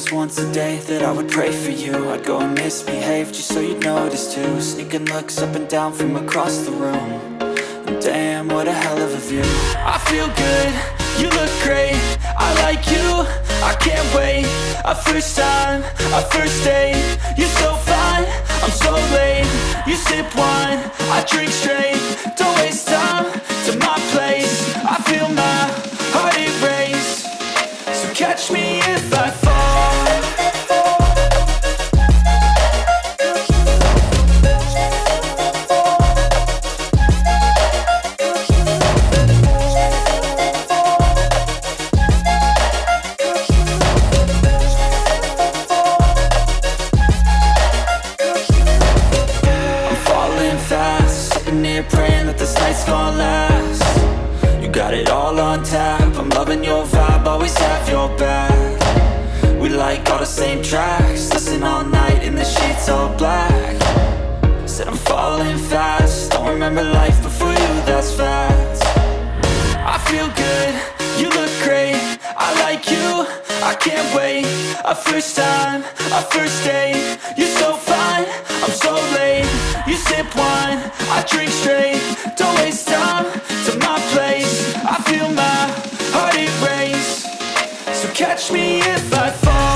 just once a day that I would pray for you. I'd go and misbehave just so you'd notice too. Sneaking looks up and down from across the room. And damn, what a hell of a view. I feel good, you look great, I like you, I can't wait. A first time, a first date, you're so fine, I'm so late. You sip wine, I drink straight, don't waste time to my place. I feel my heart erase, so catch me if I fall. Praying that this night's gonna last. You got it all on tap, I'm loving your vibe, always have your back. We like all the same tracks, listen all night in the sheets all black. Said I'm falling fast, don't remember life before you, that's fact. I feel good, you look great, I like you, I can't wait. A first time, a first date, you're so fine, I'm so late. You sip wine, I drink straight, don't waste time to my place. I feel my heart erase, so catch me if I fall.